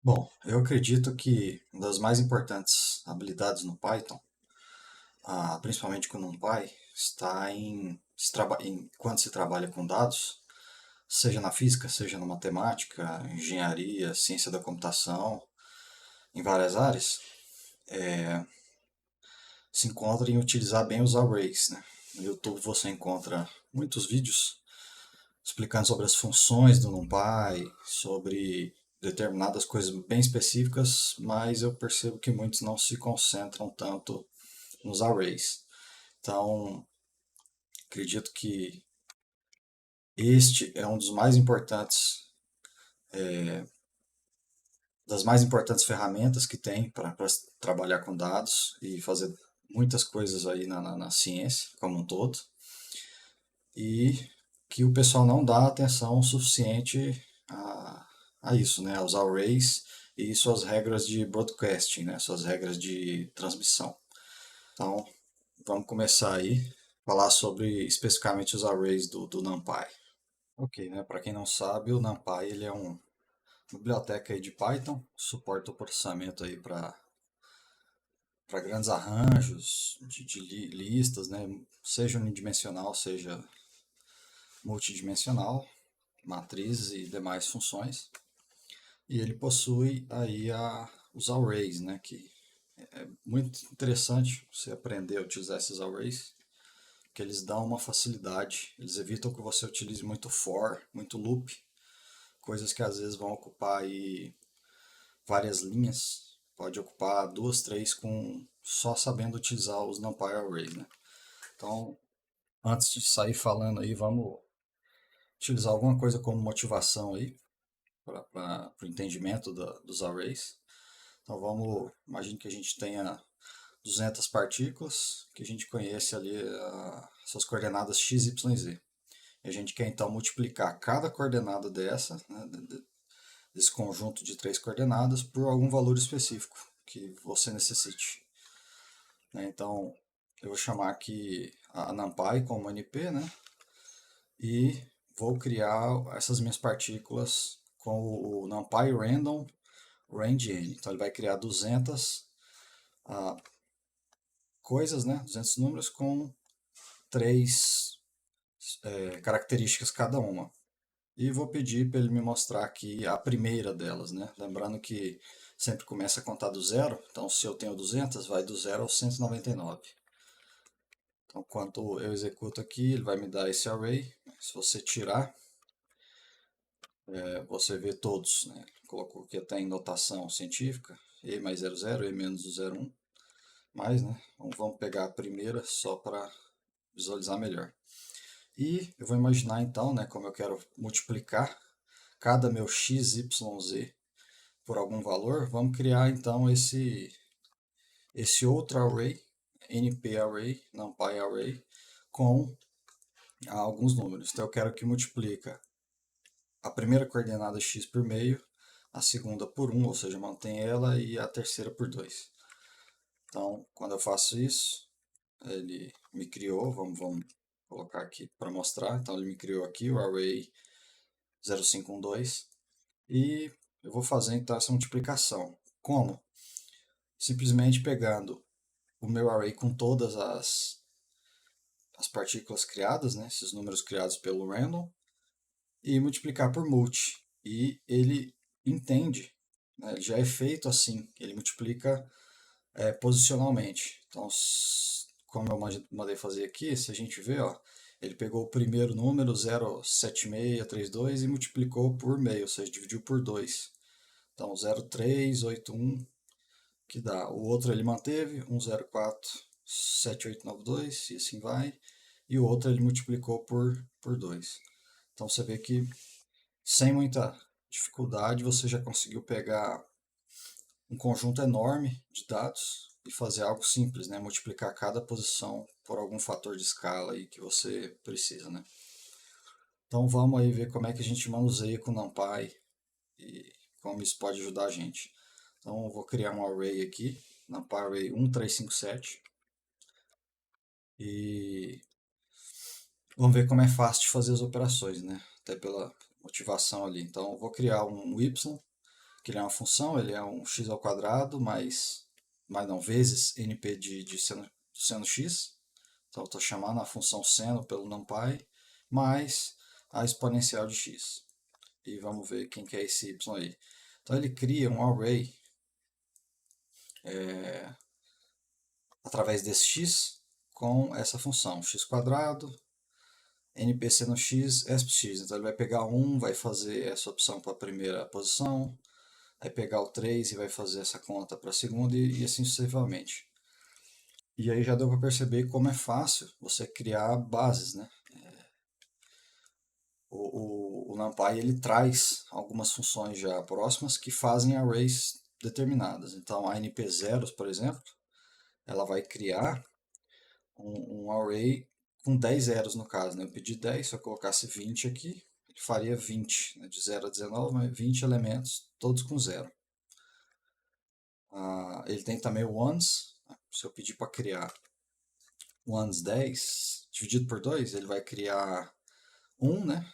Bom, eu acredito que uma das mais importantes habilidades no Python, principalmente com o NumPy, está em quando se trabalha com dados, seja na física, seja na matemática, engenharia, ciência da computação, em várias áreas, se encontra em utilizar bem os arrays, né? No YouTube você encontra muitos vídeos explicando sobre as funções do NumPy, sobre determinadas coisas bem específicas, mas eu percebo que muitos não se concentram tanto nos arrays. Então, acredito que este é um dos mais importantes, das mais importantes ferramentas que tem para trabalhar com dados e fazer muitas coisas aí na ciência como um todo, e que o pessoal não dá atenção suficiente a isso, né, aos arrays e suas regras de broadcasting, né, suas regras de transmissão. Então, vamos começar aí a falar sobre especificamente os arrays do NumPy. Ok, né? Para quem não sabe, o NumPy ele é uma biblioteca aí de Python, suporta o processamento aí para grandes arranjos de listas, né? Seja unidimensional, seja multidimensional, matrizes e demais funções. E ele possui aí os arrays, né? Que é muito interessante você aprender a utilizar esses arrays, que eles dão uma facilidade, eles evitam que você utilize muito for, muito loop, coisas que às vezes vão ocupar aí várias linhas, pode ocupar duas, três com só sabendo utilizar os NumPy arrays, né? Então, antes de sair falando aí, vamos utilizar alguma coisa como motivação aí para o entendimento dos arrays. Então vamos, imagine que a gente tenha 200 partículas, que a gente conhece ali suas coordenadas x, y, z. E a gente quer então multiplicar cada coordenada né, desse conjunto de três coordenadas por algum valor específico que você necessite, né? Então, eu vou chamar aqui a NumPy como NP, né? E vou criar essas minhas partículas com o NumPy Random Range N. Então, ele vai criar 200 coisas, né? 200 números com três características cada uma. E vou pedir para ele me mostrar aqui a primeira delas, né? Lembrando que sempre começa a contar do zero, então se eu tenho 200, vai do zero ao 199. Então, quando eu executo aqui, ele vai me dar esse array. Se você tirar, você vê todos, né? Colocou aqui até em notação científica, E mais 00, E menos 01. Mas, né? Vamos pegar a primeira só para visualizar melhor. E eu vou imaginar então, né, como eu quero multiplicar cada meu x, y, z por algum valor, vamos criar então esse outro array, np array, numpy array, com alguns números. Então eu quero que multiplica a primeira coordenada x por meio, a segunda por 1, ou seja, mantém ela, e a terceira por 2. Então, quando eu faço isso, ele me criou, vamos colocar aqui para mostrar. Então ele me criou aqui o array 0512 e eu vou fazer então essa multiplicação. Como? Simplesmente pegando o meu array com todas as partículas criadas, né, esses números criados pelo random, e multiplicar por multi. E ele entende, né, ele já é feito assim, ele multiplica posicionalmente. Então, como eu mandei fazer aqui, se a gente vê, ó, ele pegou o primeiro número, 07632, e multiplicou por meio, ou seja, dividiu por 2. Então, 0381, que dá. O outro ele manteve, 1047892, e assim vai. E o outro ele multiplicou por 2. Então, você vê que sem muita dificuldade você já conseguiu pegar um conjunto enorme de dados e fazer algo simples, né? Multiplicar cada posição por algum fator de escala aí que você precisa, né? Então vamos aí ver como é que a gente manuseia com o NumPy e como isso pode ajudar a gente. Então eu vou criar um array aqui, NumPy array 1357, e vamos ver como é fácil de fazer as operações, né? Até pela motivação ali. Então eu vou criar um y, porque ele é uma função, ele é um x ao quadrado mais não, vezes np de seno x. Então eu estou chamando a função seno pelo NumPy mais a exponencial de x. E vamos ver quem que é esse y aí. Então ele cria um array através desse x com essa função x quadrado np seno x exp(x). Então ele vai pegar 1, vai fazer essa opção para a primeira posição, vai pegar o 3 e vai fazer essa conta para a segunda e assim sucessivamente. E aí já deu para perceber como é fácil você criar bases, né? O NumPy ele traz algumas funções já próximas que fazem arrays determinadas. Então a np0, por exemplo, ela vai criar um array com 10 zeros no caso, né? Eu pedi 10, se eu colocasse 20 aqui, ele faria 20, né? De 0 a 19, mas 20 elementos, todos com 0. Ele tem também o ones, né? Se eu pedir para criar ones 10, dividido por 2, ele vai criar 1, né?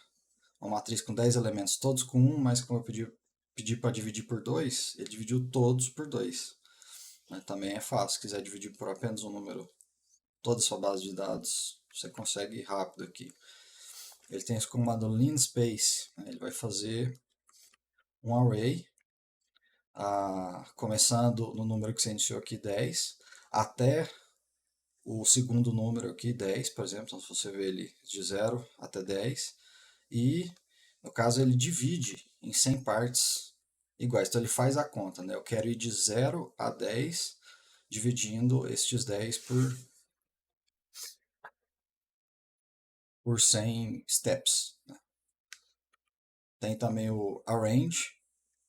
Uma matriz com 10 elementos, todos com 1, mas como eu pedi para dividir por 2, ele dividiu todos por 2. Mas também é fácil, se quiser dividir por apenas um número, toda a sua base de dados, você consegue ir rápido aqui. Ele tem esse comando linspace, né? Ele vai fazer um array, começando no número que você iniciou aqui, 10, até o segundo número aqui, 10, por exemplo. Então, se você vê ele de 0 até 10, e no caso ele divide em 100 partes iguais. Então ele faz a conta, né? Eu quero ir de 0 a 10, dividindo estes 10 por 100 steps, né? Tem também o arrange,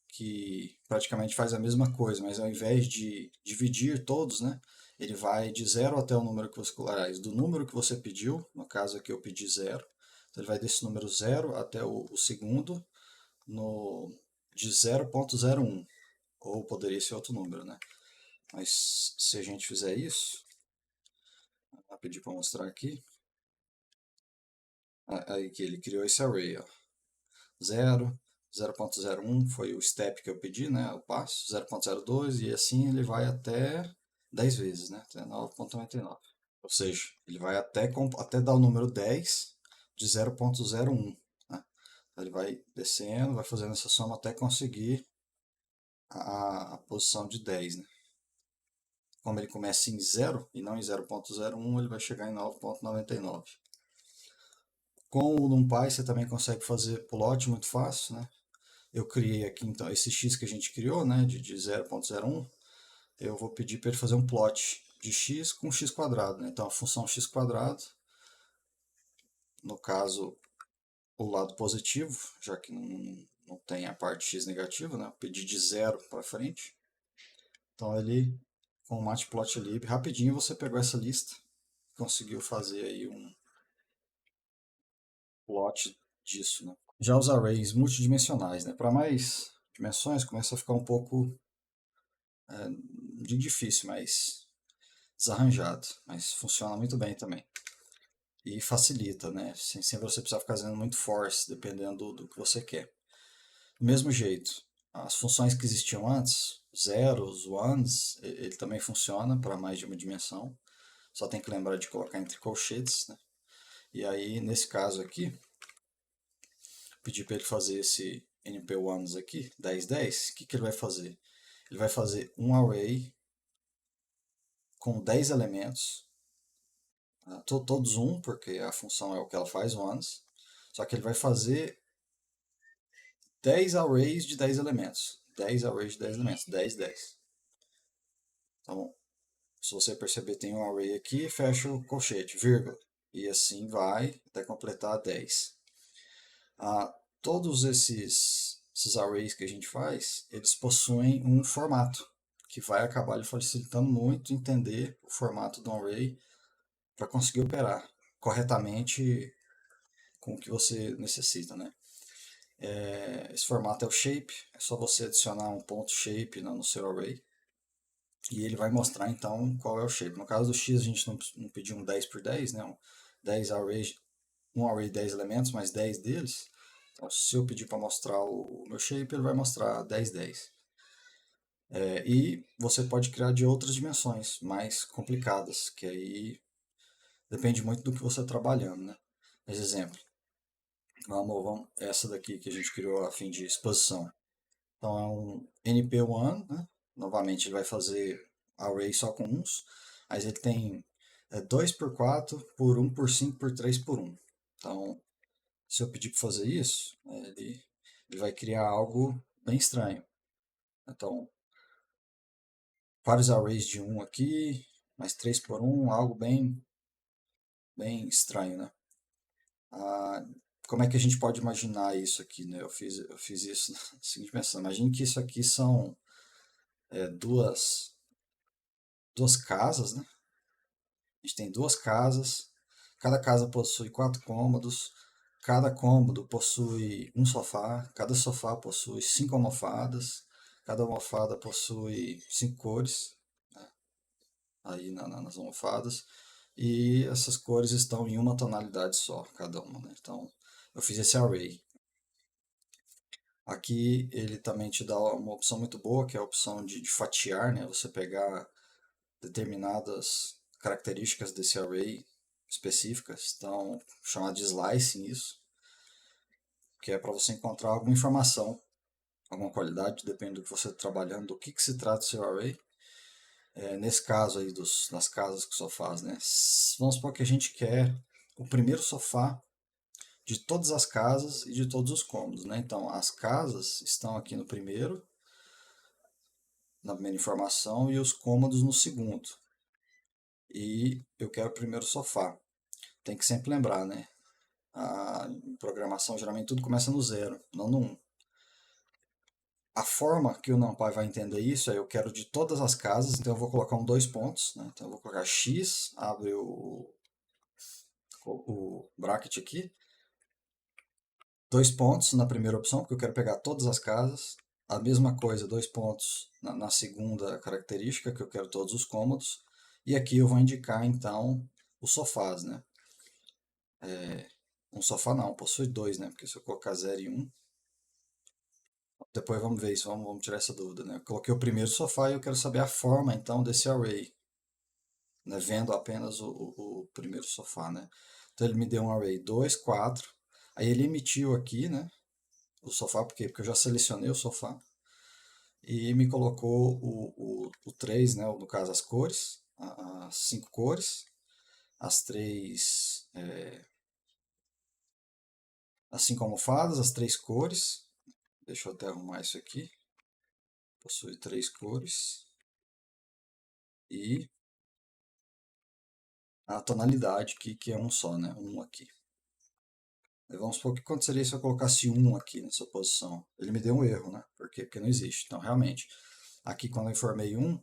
que praticamente faz a mesma coisa, mas ao invés de dividir todos, né, ele vai de 0 até o número que você, aliás, do número que você pediu, no caso aqui eu pedi 0, então ele vai desse número 0 até o segundo, de 0.01, ou poderia ser outro número, né? Mas se a gente fizer isso, vou pedir para mostrar aqui, aí que ele criou esse array, ó. 0, 0.01 foi o step que eu pedi, né, o passo, 0.02 e assim ele vai até 10 vezes, né, até 9.99. Ou seja, ele vai até dar o número 10 de 0.01, né? Ele vai descendo, vai fazendo essa soma até conseguir a posição de 10, né? Como ele começa em 0 e não em 0.01, ele vai chegar em 9.99. Com o NumPy você também consegue fazer plot muito fácil, né? Eu criei aqui então esse x que a gente criou, né, de 0.01, eu vou pedir para ele fazer um plot de x com x quadrado, né? Então a função x quadrado, no caso o lado positivo, já que não tem a parte x negativa, né? Eu pedi de 0 para frente. Então ele, com o matplotlib, rapidinho você pegou essa lista, conseguiu fazer aí um plot disso, né? Já os arrays multidimensionais, né? Para mais dimensões começa a ficar um pouco difícil, mas desarranjado, mas funciona muito bem também. E facilita, né? Sem você precisar ficar fazendo muito force, dependendo do que você quer. Do mesmo jeito, as funções que existiam antes, zeros, ones, ele também funciona para mais de uma dimensão. Só tem que lembrar de colocar entre colchetes, né? E aí, nesse caso aqui, pedir para ele fazer esse np1s aqui, 10, 10, o que ele vai fazer? Ele vai fazer um array com 10 elementos, todos 1, porque a função é o que ela faz, ones, só que ele vai fazer 10 arrays de 10 elementos. 10 arrays de 10 elementos, 10, 10. Então, se você perceber, tem um array aqui, fecha o colchete, vírgula. E assim vai até completar 10. Todos esses arrays que a gente faz, eles possuem um formato, que vai acabar lhe facilitando muito entender o formato de um array para conseguir operar corretamente com o que você necessita, né? Esse formato é o shape, é só você adicionar um ponto shape no seu array e ele vai mostrar então qual é o shape. No caso do X a gente não pediu um 10 por 10, né? 10 arrays, um array de 10 elementos, mais 10 deles. Então, se eu pedir para mostrar o meu shape, ele vai mostrar 10, 10. E você pode criar de outras dimensões mais complicadas, que aí depende muito do que você está trabalhando, né? Mas exemplo, vamos, essa daqui que a gente criou a fim de exposição. Então é um NP1, né? Novamente ele vai fazer array só com uns, mas ele tem 2 por 4 por 1 por 5 por 3 por 1. Então, se eu pedir para fazer isso, ele vai criar algo bem estranho. Então, vários arrays de 1 aqui, mais 3 por 1, algo bem estranho, né? Ah, como é que a gente pode imaginar isso aqui, né? Eu fiz isso na seguinte pensão. Imagine que isso aqui são duas casas, né? A gente tem duas casas, cada casa possui 4 cômodos, cada cômodo possui um sofá, cada sofá possui 5 almofadas, cada almofada possui 5 cores, né, aí nas almofadas, e essas cores estão em uma tonalidade só, cada uma, né? Então, eu fiz esse array. Aqui ele também te dá uma opção muito boa, que é a opção de fatiar, né? Você pegar determinadas características desse array específicas, então chamado de slicing isso, que é para você encontrar alguma informação, alguma qualidade, depende do que você está trabalhando, do que se trata o seu array. Nesse caso aí das casas que o sofás, né? Vamos supor que a gente quer o primeiro sofá de todas as casas e de todos os cômodos, né? Então as casas estão aqui no primeiro, na primeira informação, e os cômodos no segundo. E eu quero o primeiro sofá. Tem que sempre lembrar, né? Em programação, geralmente tudo começa no zero, não no 1. A forma que o NumPy vai entender isso é: eu quero de todas as casas, então eu vou colocar dois pontos, né? Então eu vou colocar x, abre o bracket aqui, 2 pontos na primeira opção, porque eu quero pegar todas as casas. A mesma coisa, 2 pontos na segunda característica, que eu quero todos os cômodos. E aqui eu vou indicar então os sofás, né? Um sofá não, possui dois, né? Porque se eu colocar 0 e 1, depois vamos ver isso, vamos tirar essa dúvida, né? Eu coloquei o primeiro sofá e eu quero saber a forma então desse array, né? Vendo apenas o primeiro sofá, né? Então ele me deu um array 2, 4, aí ele emitiu aqui, né? O sofá, por quê? Porque eu já selecionei o sofá e me colocou o 3, né? No caso as cores, as 5 cores, as 3, as 5 almofadas, as 3 cores. Deixa eu até arrumar isso aqui. Possui 3 cores e a tonalidade que é um só, né? Um aqui. Vamos supor que aconteceria se eu colocasse um aqui nessa posição. Ele me deu um erro, né? Por quê? Porque não existe. Então, realmente, aqui quando eu informei um,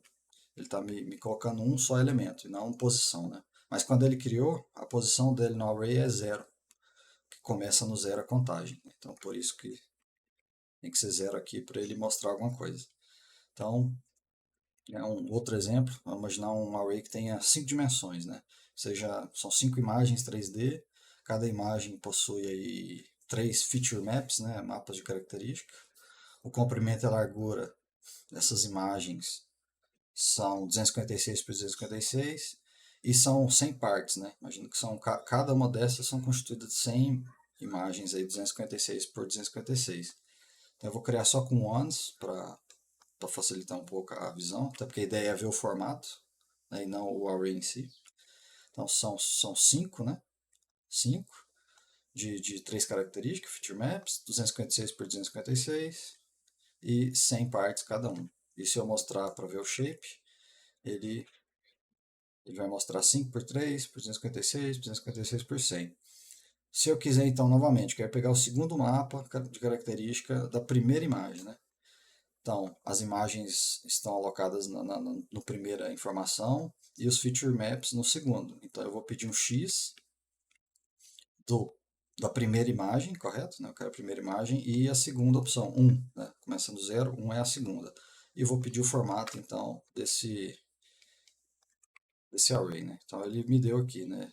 ele está me colocando um só elemento, e não uma posição, né? Mas quando ele criou, a posição dele no array é 0, que começa no 0 a contagem. Então, por isso que tem que ser 0 aqui para ele mostrar alguma coisa. Então, um outro exemplo, vamos imaginar um array que tenha 5 dimensões, né? Ou seja, são 5 imagens 3D, cada imagem possui aí 3 feature maps, né? Mapas de característica. O comprimento e a largura dessas imagens são 256 por 256 e são 100 partes, né? Imagino que cada uma dessas são constituídas de 100 imagens aí, 256 por 256. Então eu vou criar só com ones para facilitar um pouco a visão, até porque a ideia é ver o formato, né, e não o array em si. Então são 5, né? 5 de 3 características, feature maps, 256 por 256 e 100 partes cada um. E se eu mostrar para ver o shape, ele vai mostrar 5 por 3, por 256, por 256 por 100. Se eu quiser, então, novamente, quero pegar o segundo mapa de característica da primeira imagem, né? Então, as imagens estão alocadas no primeira informação e os feature maps no segundo. Então, eu vou pedir um X da primeira imagem, correto? Eu quero a primeira imagem e a segunda opção, 1. Né? Começa no 0, 1 é a segunda. E vou pedir o formato, então, desse array. Né? Então, ele me deu aqui, né?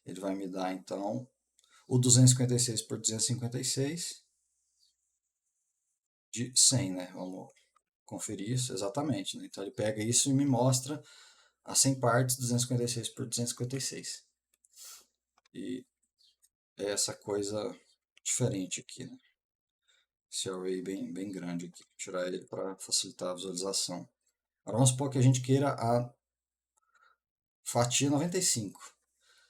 Ele vai me dar, então, o 256 por 256 de 100, né? Vamos conferir isso exatamente, né? Então ele pega isso e me mostra as 100 partes 256 por 256. E é essa coisa diferente aqui, né? Esse array bem grande aqui. Vou tirar ele para facilitar a visualização. Agora vamos supor que a gente queira a fatia 95.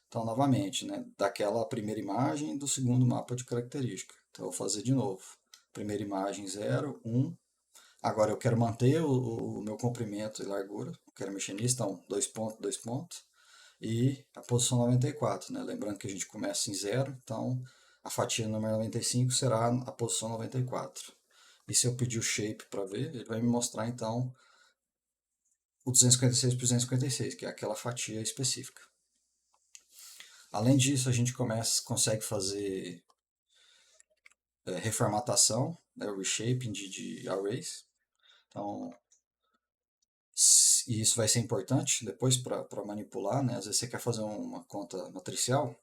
Então, novamente, né, daquela primeira imagem do segundo mapa de característica. Então, eu vou fazer de novo. Primeira imagem 0, 1. Agora eu quero manter o meu comprimento e largura. Eu quero mexer nisso, então, 2 pontos, 2 pontos. E a posição 94, né? Lembrando que a gente começa em 0, então a fatia número 95 será a posição 94. E se eu pedir o shape para ver, ele vai me mostrar então o 256 por 256, que é aquela fatia específica. Além disso, a gente consegue fazer reformatação, né, reshaping de arrays. Então, e isso vai ser importante depois para manipular, né? Às vezes você quer fazer uma conta matricial,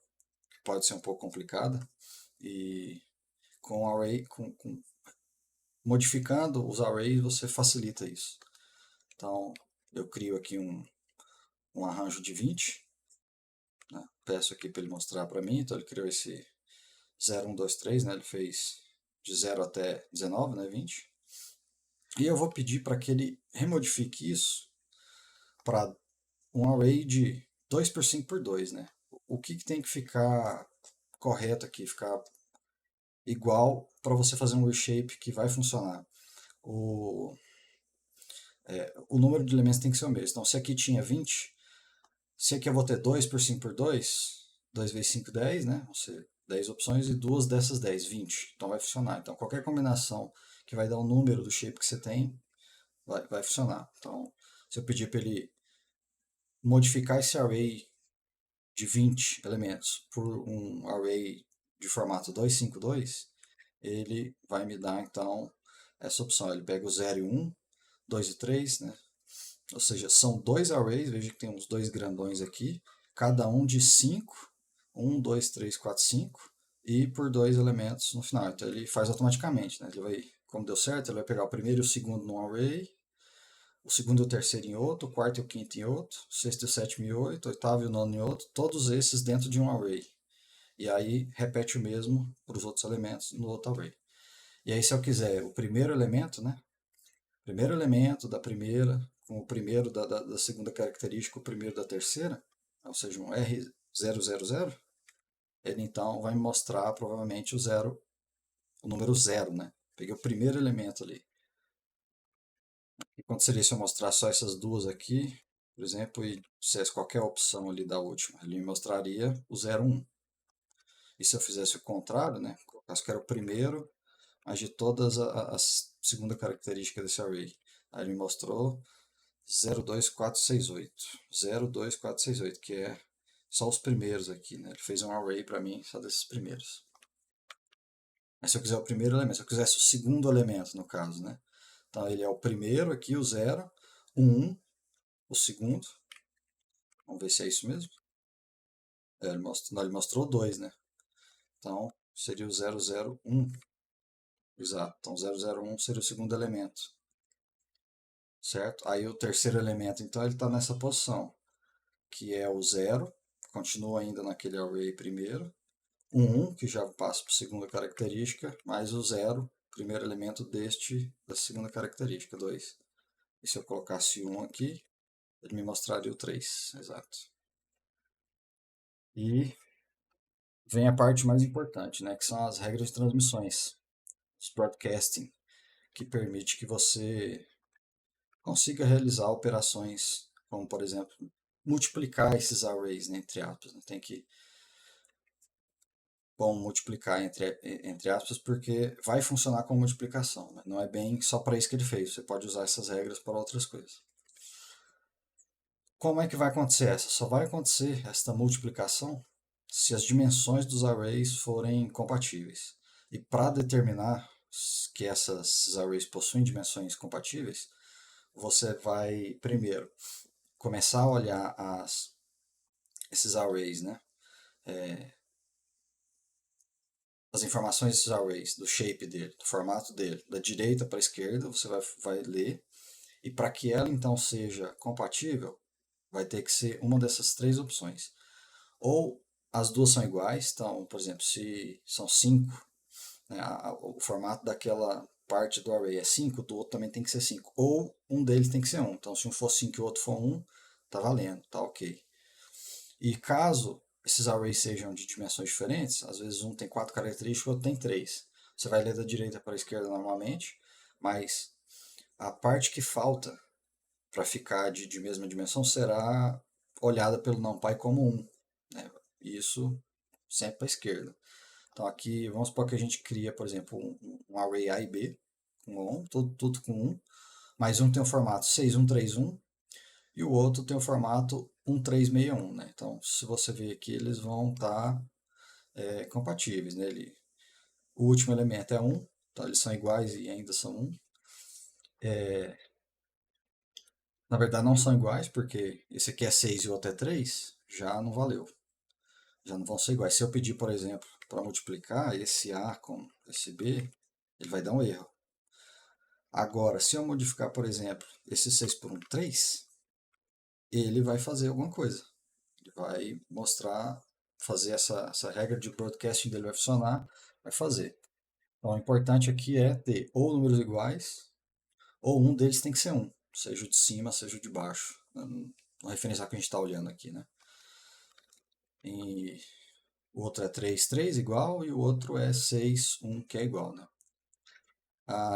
que pode ser um pouco complicada, e com array, modificando os arrays você facilita isso. Então, eu crio aqui um arranjo de 20, né? Peço aqui para ele mostrar para mim, então ele criou esse 0, 1, 2, 3, né? Ele fez de 0 até 19, né? 20. E eu vou pedir para que ele remodifique isso para um array de 2 por 5 por 2, né? O que tem que ficar correto aqui, ficar igual para você fazer um reshape que vai funcionar. O número de elementos tem que ser o mesmo. Então, se aqui tinha 20, se aqui eu vou ter 2 por 5 por 2, 2 vezes 5, 10, né? Ou seja, 10 opções e duas dessas 10, 20. Então vai funcionar. Então qualquer combinação que vai dar o número do shape que você tem, vai funcionar. Então, se eu pedir para ele modificar esse array de 20 elementos por um array de formato 252, ele vai me dar então essa opção. Ele pega o 0 e 1, 2 e 3, né? Ou seja, são dois arrays, veja que tem uns dois grandões aqui, cada um de 5, 1, 2, 3, 4, 5, e por dois elementos no final. Então ele faz automaticamente, né? Ele vai, como deu certo, ele vai pegar o primeiro e o segundo num array, o segundo e o terceiro em outro, o quarto e o quinto em outro, o sexto e o sétimo em outro, o oitavo e o nono em outro, todos esses dentro de um array. E aí repete o mesmo para os outros elementos no outro array. E aí se eu quiser o primeiro elemento, né? Primeiro elemento da primeira, com o primeiro da segunda característica, o primeiro da terceira, ou seja, um R000, ele então vai me mostrar provavelmente o número 0, né? Peguei o primeiro elemento ali. E quando seria se eu mostrar só essas duas aqui, por exemplo, e fizesse qualquer opção ali da última, ele me mostraria o 0, 1. E se eu fizesse o contrário, né? Colocasse que era o primeiro, mas de todas as segunda característica desse array. Aí ele me mostrou 02468. 02468, que é só os primeiros aqui, né? Ele fez um array para mim só desses primeiros. Mas se eu quiser o primeiro elemento, se eu quisesse o segundo elemento, no caso, né? Então ele é o primeiro aqui, o 0, o 1, o segundo. Vamos ver se é isso mesmo. Ele mostrou 2, né? Então seria o 001. Exato. Então 001 seria o segundo elemento. Certo? Aí o terceiro elemento, então, ele está nessa posição, que é o 0, continua ainda naquele array primeiro, o 1, que já passa para a segunda característica, mais o 0, primeiro elemento da segunda característica, 2. E se eu colocasse 1 aqui, ele me mostraria o 3, exato. E vem a parte mais importante, né, que são as regras de transmissões, os broadcasting, que permite que você consiga realizar operações como, por exemplo, multiplicar esses arrays, né, entre aspas. Né? Tem que multiplicar entre aspas, porque vai funcionar como multiplicação. Né? Não é bem só para isso que ele fez. Você pode usar essas regras para outras coisas. Como é que vai acontecer essa? Só vai acontecer esta multiplicação se as dimensões dos arrays forem compatíveis. E para determinar que esses arrays possuem dimensões compatíveis, você vai primeiro começar a olhar esses arrays, né? as informações desses arrays, do shape dele, do formato dele, da direita para a esquerda, você vai ler, e para que ela então seja compatível, vai ter que ser uma dessas três opções. Ou as duas são iguais, então, por exemplo, se são 5, né, o formato daquela parte do array é 5, do outro também tem que ser 5. Ou um deles tem que ser 1. Então, se um for 5 e o outro for 1, tá valendo, tá ok. E caso esses arrays sejam de dimensões diferentes, às vezes um tem 4 características, o outro tem 3. Você vai ler da direita para a esquerda normalmente, mas a parte que falta para ficar de mesma dimensão será olhada pelo NumPy como 1. Né? Isso sempre para a esquerda. Então aqui, vamos supor que a gente cria, por exemplo, um array A e B, com 1, tudo com 1, mas um tem o formato 6131 e o outro tem o formato 1361. Né? Então, se você ver aqui, eles vão estar compatíveis. Né? O último elemento é 1, então eles são iguais e ainda são 1. Na verdade, não são iguais, porque esse aqui é 6 e o outro é 3, já não valeu. Já não vão ser iguais. Se eu pedir, por exemplo, para multiplicar esse A com esse B, ele vai dar um erro. Agora, se eu modificar, por exemplo, esse 6 por um 3, ele vai fazer alguma coisa. Ele vai mostrar, fazer essa regra de broadcasting dele vai funcionar, vai fazer. Então, o importante aqui é ter ou números iguais, ou um deles tem que ser 1, seja o de cima, seja o de baixo, no referencial que a gente está olhando aqui, né? E o outro é 3, 3 igual, e o outro é 6, 1, que é igual, né?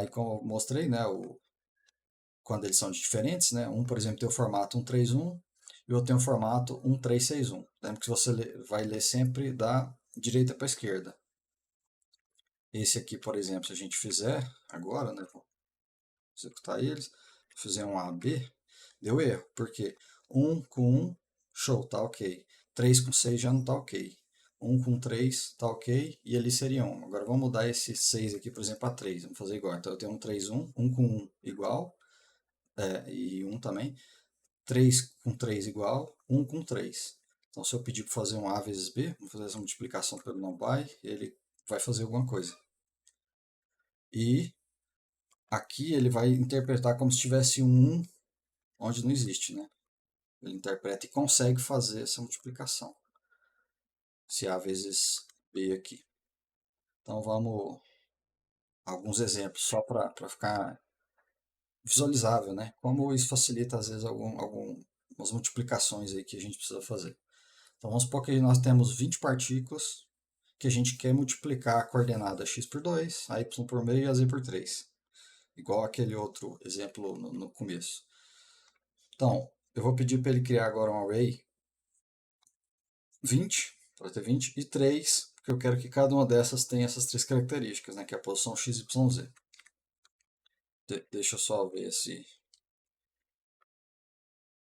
E como eu mostrei, né, quando eles são diferentes, né? Um, por exemplo, tem o formato 131 e o outro tem o formato 1361. Lembra que você vai ler sempre da direita para a esquerda. Esse aqui, por exemplo, se a gente fizer agora, né? Vou executar eles, fizer um AB, deu erro, porque 1 com 1, show, tá ok. 3 com 6 já não tá ok. 1 com 3 tá ok, e ali seria 1. Agora vamos mudar esse 6 aqui, por exemplo, para 3. Vamos fazer igual. Então eu tenho 1, 3, 1. 1 com 1 igual, e 1 também. 3 com 3 igual, 1 com 3. Então, se eu pedir para fazer um A vezes B, vamos fazer essa multiplicação pelo NumPy, ele vai fazer alguma coisa. E aqui ele vai interpretar como se tivesse um 1 onde não existe, né? Ele interpreta e consegue fazer essa multiplicação. Se A vezes B aqui. Então, vamos alguns exemplos só para ficar visualizável, né? Como isso facilita, às vezes, algumas multiplicações aí que a gente precisa fazer. Então, vamos supor que nós temos 20 partículas que a gente quer multiplicar a coordenada x por 2, a y por meio e a z por 3. Igual aquele outro exemplo no começo. Então, eu vou pedir para ele criar agora um array 20, vai ter 20, e 3, porque eu quero que cada uma dessas tenha essas três características, né, que é a posição x, y, z. Deixa eu só ver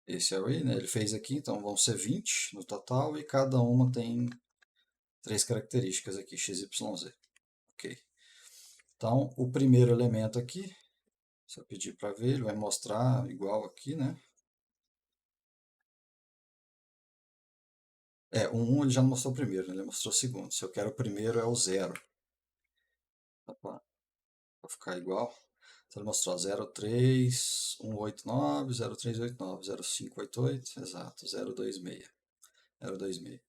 esse array, né, ele fez aqui, então vão ser 20 no total, e cada uma tem três características aqui, x, y, z. Ok. Então, o primeiro elemento aqui, se eu pedir para ver, ele vai mostrar igual aqui, né? O 1 ele já não mostrou o primeiro, né? Ele mostrou o segundo. Se eu quero o primeiro, é o 0. Para ficar igual. Então ele mostrou 03189, 0389, 0588, exato, 026. 026.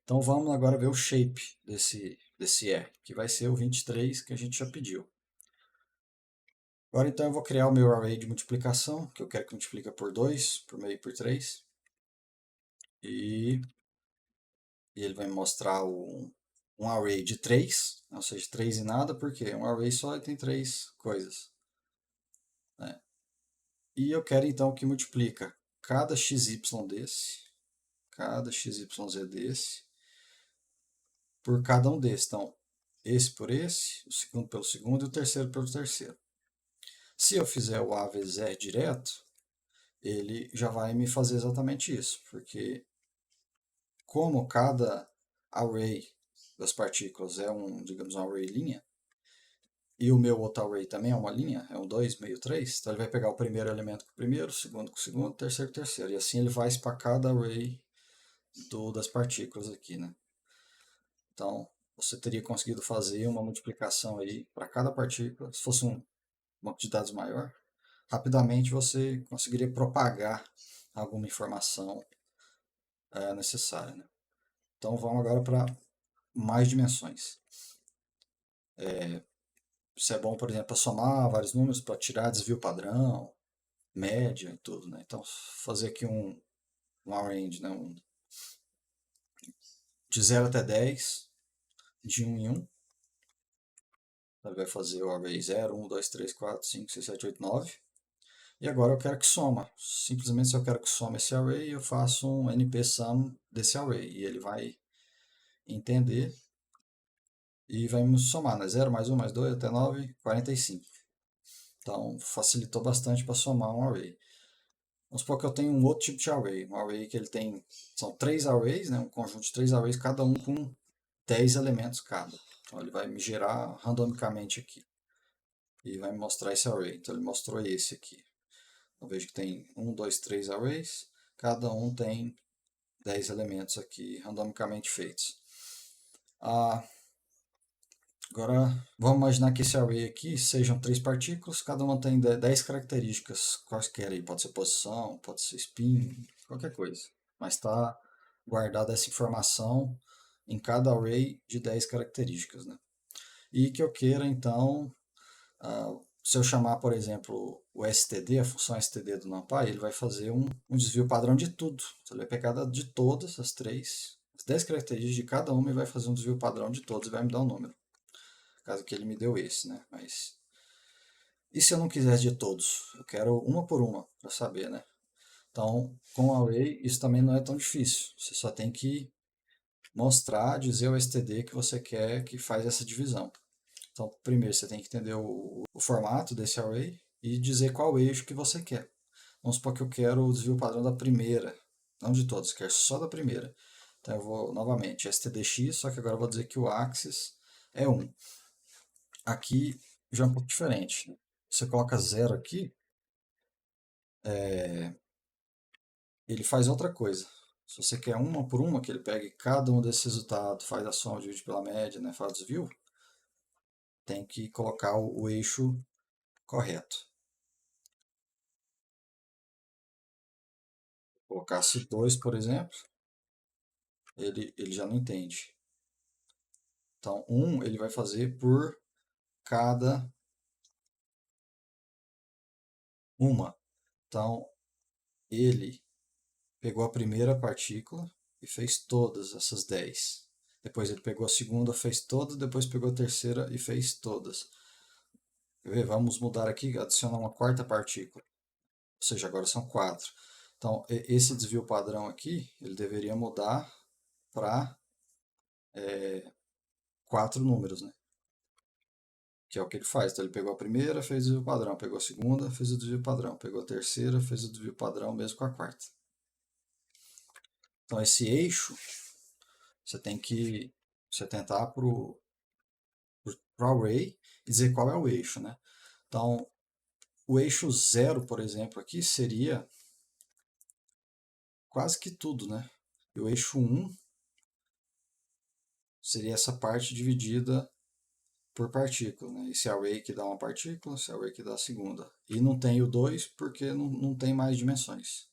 Então vamos agora ver o shape desse E, que vai ser o 23 que a gente já pediu. Agora então eu vou criar o meu array de multiplicação, que eu quero que multiplica por 2, por meio e por 3. E ele vai me mostrar um array de 3, ou seja, 3 e nada, porque um array só tem 3 coisas. Né? E eu quero então que multiplica cada xy desse, cada xyz desse, por cada um desses. Então, esse por esse, o segundo pelo segundo e o terceiro pelo terceiro. Se eu fizer o A vezes R direto, ele já vai me fazer exatamente isso, porque como cada array das partículas é digamos, um array linha, e o meu outro array também é uma linha, é um 2, meio 3, então ele vai pegar o primeiro elemento com o primeiro, o segundo com o segundo, o terceiro com o terceiro, e assim ele vai para cada array das partículas aqui, né? Então, você teria conseguido fazer uma multiplicação aí para cada partícula, se fosse um banco de dados maior, rapidamente você conseguiria propagar alguma informação necessária, né? Então vamos agora para mais dimensões. Isso é bom, por exemplo, para somar vários números, para tirar desvio padrão, média e tudo, né? Então fazer aqui um arrange, né? De 0 até 10, de 1 em 1. Ele vai fazer o array 0, 1, 2, 3, 4, 5, 6, 7, 8, 9. E agora eu quero que soma. Simplesmente se eu quero que some esse array, eu faço um npSum desse array. E ele vai entender e vai me somar, né? 0 mais 1 mais 2 até 9, 45. Então facilitou bastante para somar um array. Vamos supor que eu tenho um outro tipo de array. Um array que ele tem, são 3 arrays, né? Um conjunto de 3 arrays, cada um com 10 elementos cada. Então ele vai me gerar randomicamente aqui. E vai me mostrar esse array. Então ele mostrou esse aqui. Eu vejo que tem 1, 2, 3 arrays. Cada um tem 10 elementos aqui randomicamente feitos. Agora vamos imaginar que esse array aqui sejam 3 partículas. Cada uma tem 10 características quaisquer aí. Pode ser posição, pode ser spin, qualquer coisa. Mas está guardada essa informação em cada array de 10 características, né? E que eu queira, então, se eu chamar, por exemplo, o std, a função std do NumPy, ele vai fazer um desvio padrão de tudo. Então, ele vai pegar de todas as 10 características de cada uma e vai fazer um desvio padrão de todos e vai me dar um número. No caso que ele me deu esse, né? Mas e se eu não quiser de todos? Eu quero uma por uma para saber, né? Então, com o array, isso também não é tão difícil. Você só tem que mostrar, dizer ao std que você quer que faz essa divisão. Então, primeiro você tem que entender o formato desse array e dizer qual eixo que você quer. Vamos supor que eu quero o desvio padrão da primeira, não de todos, eu quero só da primeira. Então eu vou novamente stdx, só que agora eu vou dizer que o axis é 1. Aqui já é um pouco diferente. Você coloca 0 aqui, ele faz outra coisa. Se você quer uma por uma, que ele pegue cada um desses resultados, faz a soma, divide pela média, né, faz o desvio, tem que colocar o eixo correto. Colocasse 2, por exemplo, ele já não entende. Então, 1 ele vai fazer por cada uma. Então, ele pegou a primeira partícula e fez todas essas 10. Depois ele pegou a segunda, fez todas, depois pegou a terceira e fez todas. Vamos mudar aqui, adicionar uma quarta partícula. Ou seja, agora são 4. Então, esse desvio padrão aqui, ele deveria mudar para 4 números, né? Que é o que ele faz. Então, ele pegou a primeira, fez o desvio padrão. Pegou a segunda, fez o desvio padrão. Pegou a terceira, fez o desvio padrão, mesmo com a quarta. Então, esse eixo, você tem que tentar para o array e dizer qual é o eixo, né? Então, o eixo 0, por exemplo, aqui seria quase que tudo, né? E o eixo 1 seria essa parte dividida por partícula, né? Esse array que dá uma partícula, esse array que dá a segunda. E não tem o 2 porque não tem mais dimensões.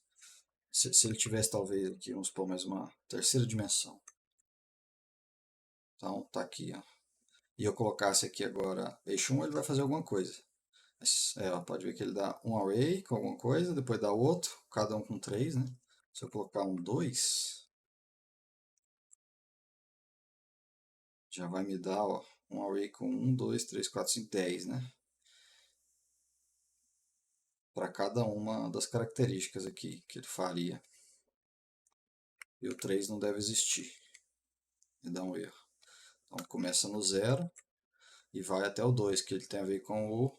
Se ele tivesse talvez aqui, vamos supor, mais uma terceira dimensão. Então tá aqui, ó. E eu colocasse aqui agora eixo 1, ele vai fazer alguma coisa. Ó, pode ver que ele dá um array com alguma coisa, depois dá outro, cada um com 3, né? Se eu colocar um 2, já vai me dar, ó, um array com 1, 2, 3, 4, 5, 10, né? Para cada uma das características aqui que ele faria. E o 3 não deve existir. E dá um erro. Então começa no 0 e vai até o 2, que ele tem a ver com o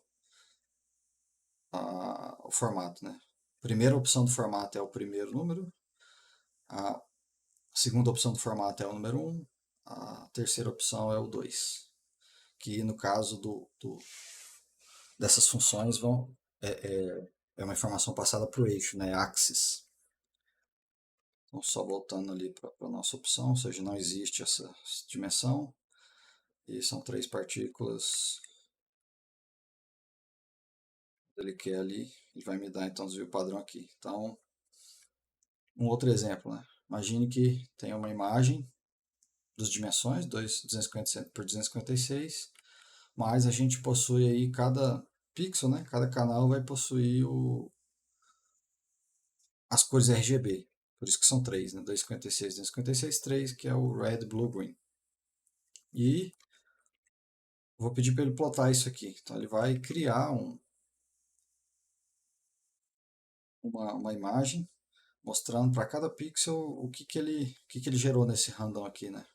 formato, né? A primeira opção do formato é o primeiro número, a segunda opção do formato é o número 1, a terceira opção é o 2. Que no caso dessas funções é uma informação passada para o eixo, né? Axis. Então, só voltando ali para a nossa opção, ou seja, não existe essa dimensão. E são 3 partículas. Ele quer ali, ele vai me dar então o desvio padrão aqui. Então, um outro exemplo, né? Imagine que tem uma imagem das dimensões, 257 por 256, mas a gente possui aí cada pixel, né? Cada canal vai possuir as cores RGB. Por isso que são 3, né? 256, 256, 3, que é o red, blue, green. E vou pedir para ele plotar isso aqui. Então ele vai criar uma imagem mostrando para cada pixel o que ele gerou nesse random aqui, né?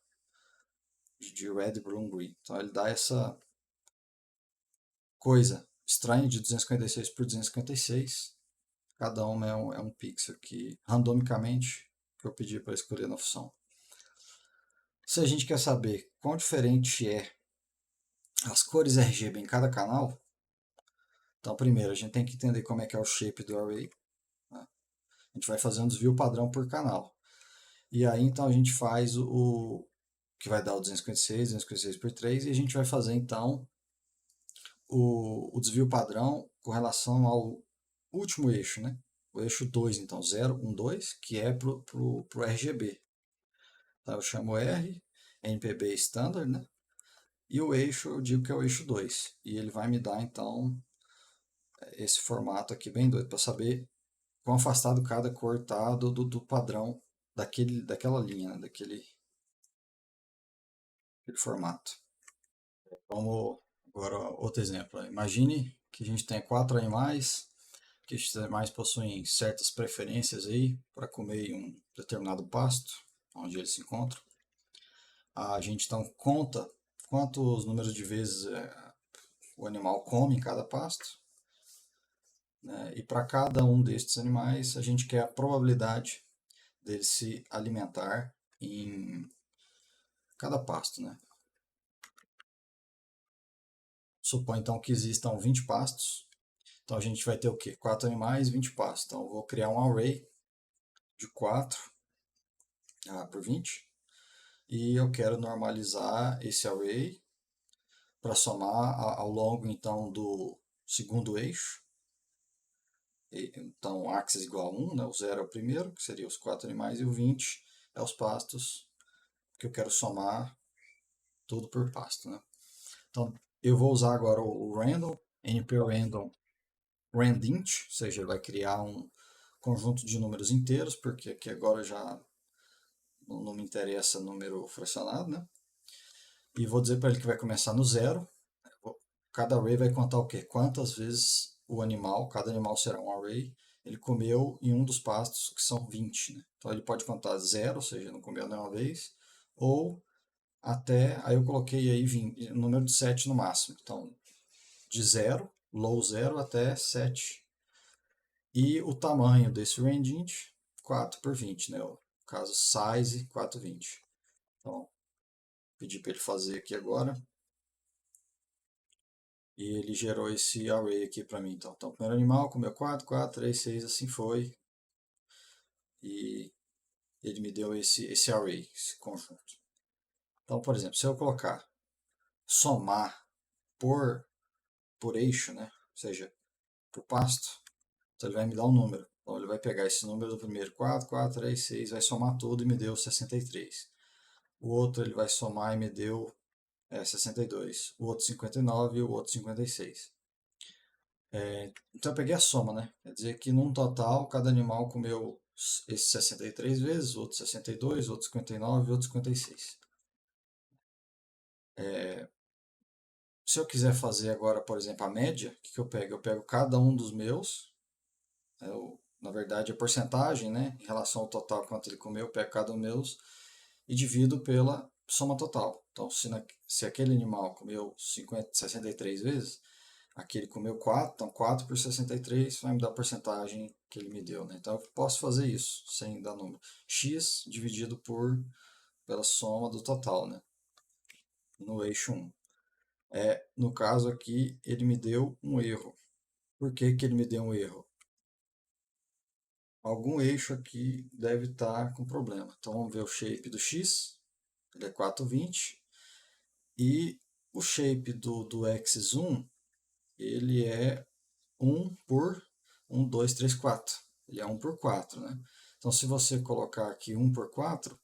De red, blue, green. Então ele dá essa coisa estranha de 256 por 256. Cada uma é um pixel que randomicamente que eu pedi para escolher na função. Se a gente quer saber quão diferente é as cores RGB em cada canal, então primeiro a gente tem que entender como é que é o shape do array. Né? A gente vai fazer um desvio padrão por canal. E aí então a gente faz o que vai dar o 256, 256 por 3, e a gente vai fazer então o desvio padrão com relação ao último eixo, né? O eixo 2, então 0, 1, 2, que é para o RGB. Então eu chamo R, NPB Standard, né? E o eixo eu digo que é o eixo 2. E ele vai me dar então esse formato aqui bem doido, para saber quão afastado cada cor está do padrão daquela linha, né? daquele formato. Vamos agora outro exemplo. Imagine que a gente tem 4 animais, que esses animais possuem certas preferências aí para comer em um determinado pasto, onde eles se encontram. A gente então conta quantos números de vezes o animal come em cada pasto, né? E para cada um destes animais a gente quer a probabilidade dele se alimentar em cada pasto, né? Supõe então que existam 20 pastos. Então a gente vai ter o quê? 4 animais, 20 pastos. Então eu vou criar um array de 4 por 20. E eu quero normalizar esse array para somar ao longo então do segundo eixo. Então axis igual a 1, né? O 0 é o primeiro, que seria os 4 animais, e o 20 é os pastos que eu quero somar tudo por pasto, né? Então eu vou usar agora o random, np-random randint, ou seja, ele vai criar um conjunto de números inteiros, porque aqui agora já não me interessa número fracionado, né? E vou dizer para ele que vai começar no 0. Cada array vai contar o quê? Quantas vezes o animal, cada animal será um array, ele comeu em um dos pastos, que são 20. Né? Então ele pode contar 0, ou seja, não comeu nenhuma vez, ou até, aí eu coloquei aí 20, número de 7 no máximo. Então, de 0, low 0 até 7. E o tamanho desse rangint, 4 por 20, né? No caso, size 420. Então, pedi para ele fazer aqui agora. E ele gerou esse array aqui para mim. Então, o primeiro animal comeu 4, 4, 3, 6, assim foi. E ele me deu esse array, esse conjunto. Então, por exemplo, se eu colocar somar por eixo, né? Ou seja, por pasto, então ele vai me dar um número. Então ele vai pegar esse número do primeiro 4, 4, 3, 6, vai somar tudo e me deu 63. O outro ele vai somar e me deu 62. O outro 59 e o outro 56. Então eu peguei a soma, né? Quer dizer que num total cada animal comeu esse 63 vezes, outro 62, outro 59 e outro 56. Se eu quiser fazer agora, por exemplo, a média, o que eu pego? Eu pego cada um dos meus, na verdade a porcentagem, né? Em relação ao total, quanto ele comeu, eu pego cada um dos meus e divido pela soma total. Então, se aquele animal comeu 63 vezes, aqui ele comeu 4, então 4 por 63 vai me dar a porcentagem que ele me deu. Né? Então eu posso fazer isso sem dar número. X dividido pela soma do total, né? No eixo 1. No caso aqui, ele me deu um erro. Por que, que ele me deu um erro? Algum eixo aqui deve estar com problema. Então vamos ver o shape do X. Ele é 420. E o shape do x1, ele é 1 por 1, 2, 3, 4. Ele é 1 por 4, né? Então, se você colocar aqui 1 por 4,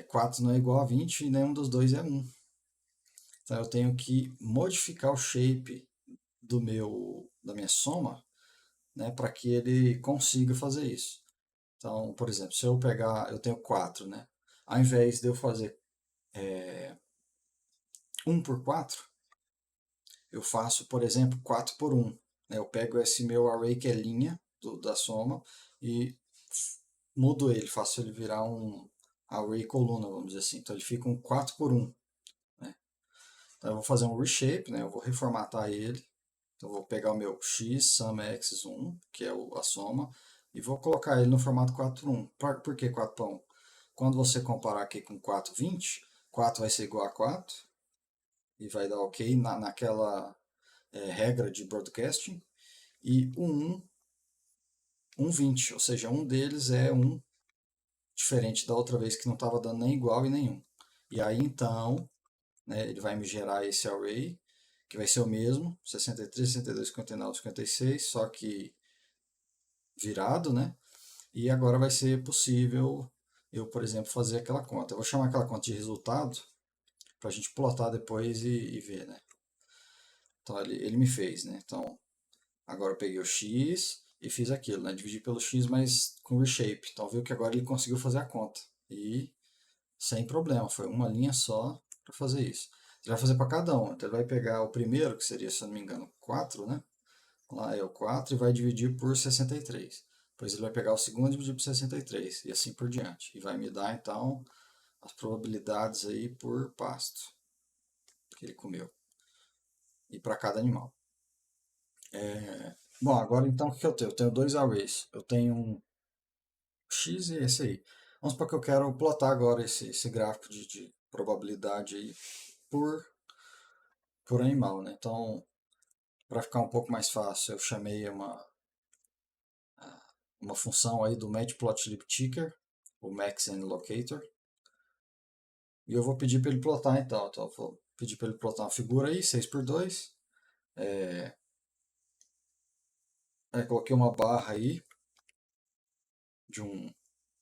4 não é igual a 20 e nenhum dos dois é 1. Então, eu tenho que modificar o shape da minha soma, né, para que ele consiga fazer isso. Então, por exemplo, se eu pegar, eu tenho 4, né? Ao invés de eu fazer 1 por 4, eu faço, por exemplo, 4 por 1. Né? Eu pego esse meu array que é linha da soma e mudo ele, faço ele virar um array coluna, vamos dizer assim. Então ele fica um 4 por 1. Né? Então eu vou fazer um reshape, né? Eu vou reformatar ele. Então eu vou pegar o meu x sum x1, que é a soma, e vou colocar ele no formato 4 por 1. Por que 4 por 1? Quando você comparar aqui com 420, 4 vai ser igual a 4 e vai dar ok naquela regra de broadcasting. E o 1, 20, ou seja, um deles é um diferente da outra vez que não estava dando nem igual e nenhum. E aí então, né, ele vai me gerar esse array, que vai ser o mesmo, 63, 62, 59, 56, só que virado, né? E agora vai ser possível eu, por exemplo, fazer aquela conta. Eu vou chamar aquela conta de resultado para a gente plotar depois e ver, né? Então ele me fez, né? Então agora eu peguei o x e fiz aquilo, né? Dividi pelo x, mas com reshape. Então viu que agora ele conseguiu fazer a conta. E sem problema, foi uma linha só para fazer isso. Ele vai fazer para cada um. Então ele vai pegar o primeiro, que seria, se eu não me engano, 4, né? Lá é o 4 e vai dividir por 63. Depois ele vai pegar o segundo e dividir por 63 e assim por diante. E vai me dar então as probabilidades aí por pasto que ele comeu e para cada animal. Bom, agora então o que eu tenho? Eu tenho dois arrays. Eu tenho um X e esse aí. Vamos para que eu quero plotar agora esse gráfico de probabilidade aí por, por animal, né? Então, para ficar um pouco mais fácil, eu chamei uma função aí do matplotlibticker, o maxandLocator, e eu vou pedir para ele plotar então. Então, eu vou pedir para ele plotar uma figura aí, 6 por 2. Coloquei uma barra aí de um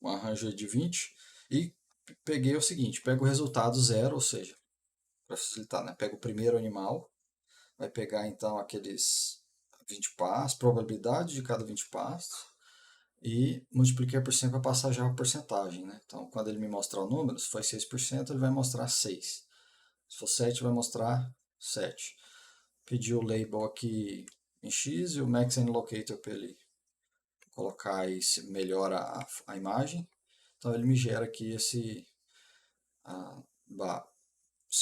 arranjo de 20 e peguei o seguinte, pego o resultado zero, ou seja, para facilitar, né? Pego o primeiro animal, vai pegar então aqueles 20 passos, probabilidade de cada 20 passos, e multipliquei por 100 para passar já a porcentagem. Né? Então, quando ele me mostrar o número, se foi 6%, ele vai mostrar 6. Se for 7, vai mostrar 7. Pedi o label aqui em X e o maxandLocator para ele colocar aí se melhora a imagem. Então ele me gera aqui esse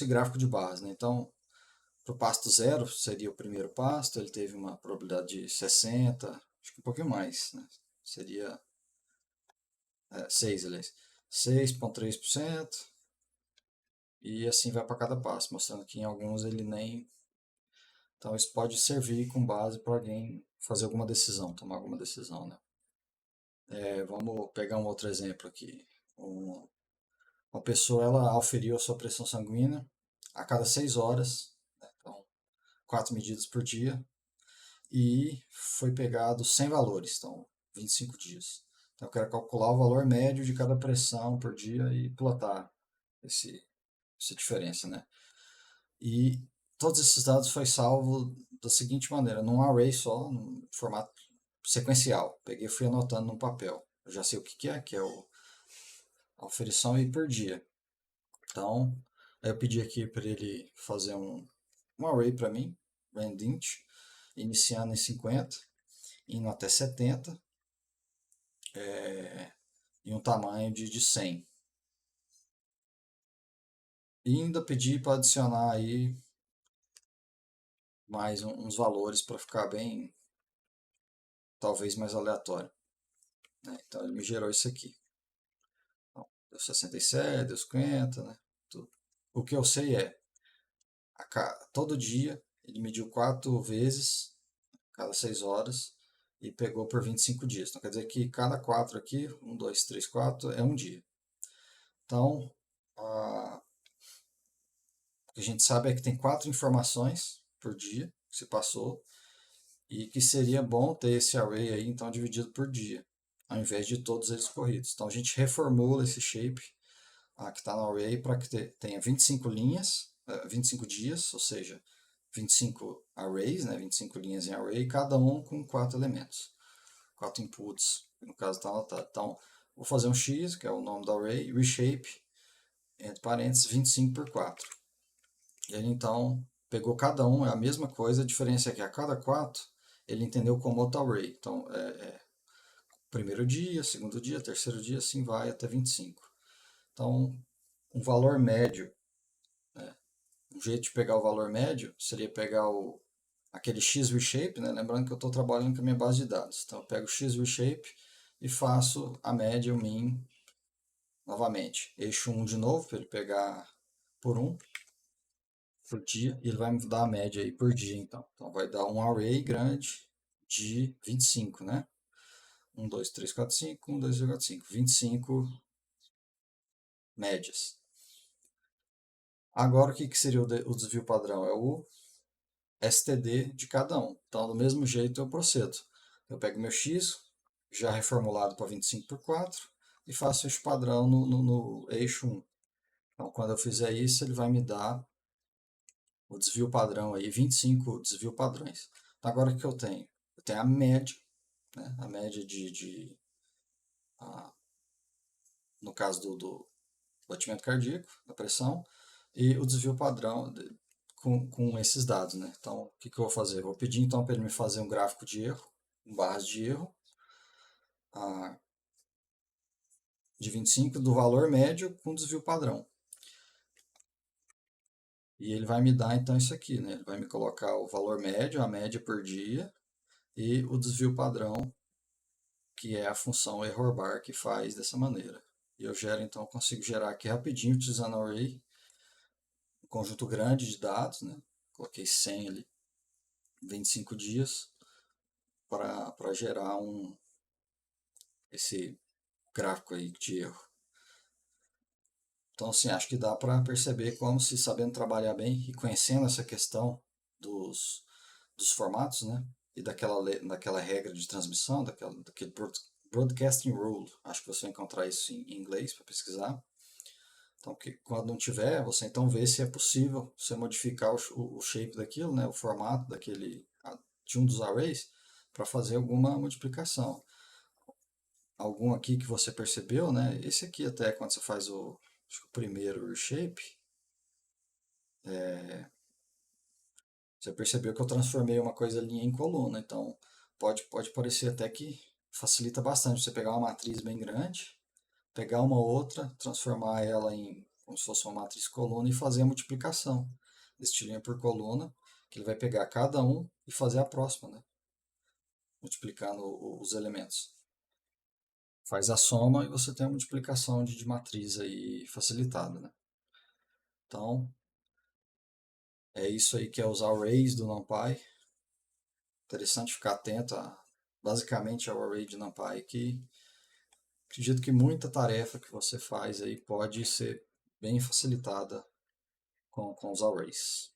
gráfico de barras. Né? Então, para o pasto zero seria o primeiro pasto, ele teve uma probabilidade de 60, acho que um pouquinho mais, né? Seria 6, aliás, 6,3%, e assim vai para cada passo, mostrando que em alguns ele nem... Então isso pode servir com base para alguém fazer alguma decisão, tomar alguma decisão, né? Vamos pegar um outro exemplo aqui. Uma pessoa, ela auferiu a sua pressão sanguínea a cada 6 horas, né? Então 4 medidas por dia, e foi pegado 100 valores, então 25 dias. Então eu quero calcular o valor médio de cada pressão por dia e plotar essa diferença, né? E todos esses dados foi salvo da seguinte maneira, num array só, num formato sequencial. Peguei e fui anotando no papel. Eu já sei o que é a oferição aí por dia. Então, eu pedi aqui para ele fazer um array para mim, randint, iniciando em 50, indo até 70, em um tamanho de 100. E ainda pedi para adicionar aí mais uns valores para ficar bem, talvez mais aleatório. Né? Então ele me gerou isso aqui. Então, deu 67, deu 50, né? Tudo. O que eu sei é, todo dia ele mediu 4 vezes, cada 6 horas, e pegou por 25 dias. Então quer dizer que cada 4 aqui, 1, 2, 3, 4, é um dia. Então, que a gente sabe é que tem 4 informações por dia que se passou e que seria bom ter esse array aí então dividido por dia, ao invés de todos eles corridos. Então a gente reformula esse shape que está no array para que tenha 25 linhas, 25 dias, ou seja, 25 arrays, né, 25 linhas em array, cada um com 4 elementos, 4 inputs, no caso está anotado. Então, vou fazer um x, que é o nome do array, reshape, entre parênteses, 25 por 4. Ele então pegou cada um, é a mesma coisa, a diferença é que a cada 4 ele entendeu como outro array. Então, primeiro dia, segundo dia, terceiro dia, assim vai até 25. Então, um valor médio, um jeito de pegar o valor médio seria pegar aquele x reshape, né? Lembrando que eu estou trabalhando com a minha base de dados. Então, eu pego o x reshape e faço a média, o min, novamente. Eixo 1 de novo, para ele pegar por 1 por dia, e ele vai me dar a média aí por dia, então. Então, vai dar um array grande de 25, né? 1, 2, 3, 4, 5, 1, 2, 3, 4, 5. 25 médias. Agora, o que seria o desvio padrão? É o STD de cada um. Então, do mesmo jeito, eu procedo. Eu pego meu X, já reformulado para 25 por 4, e faço esse padrão no eixo 1. Então, quando eu fizer isso, ele vai me dar o desvio padrão aí, 25 desvio padrões. Então, agora o que eu tenho? Eu tenho a média, né? A média no caso do batimento cardíaco, da pressão, e o desvio padrão com esses dados, né? Então, o que eu vou fazer? Eu vou pedir então para ele me fazer um gráfico de erro, barras de erro, de 25 do valor médio com desvio padrão. E ele vai me dar então isso aqui, né? Ele vai me colocar o valor médio, a média por dia, e o desvio padrão, que é a função error bar que faz dessa maneira. E eu gero então, eu consigo gerar aqui rapidinho utilizando o array, um conjunto grande de dados, né? Coloquei 100 ali, 25 dias, para gerar esse gráfico aí de erro. Então, assim, acho que dá para perceber como, se sabendo trabalhar bem e conhecendo essa questão dos formatos, né? E daquela regra de transmissão, daquele broadcasting rule. Acho que você vai encontrar isso em inglês para pesquisar. Então, quando não tiver, você então vê se é possível você modificar o shape daquilo, né? O formato de um dos arrays para fazer alguma multiplicação. Algum aqui que você percebeu, né? Esse aqui até, quando você faz o primeiro reshape, você percebeu que eu transformei uma coisa linha em coluna. Então, pode parecer até que facilita bastante você pegar uma matriz bem grande, pegar uma outra, transformar ela em como se fosse uma matriz coluna e fazer a multiplicação deste linha por coluna, que ele vai pegar cada um e fazer a próxima, né? Multiplicando os elementos. Faz a soma e você tem a multiplicação de matriz aí facilitada, né? Então, é isso aí que é usar arrays do NumPy. Interessante ficar atento basicamente ao array de NumPy, que acredito que muita tarefa que você faz aí pode ser bem facilitada com os arrays.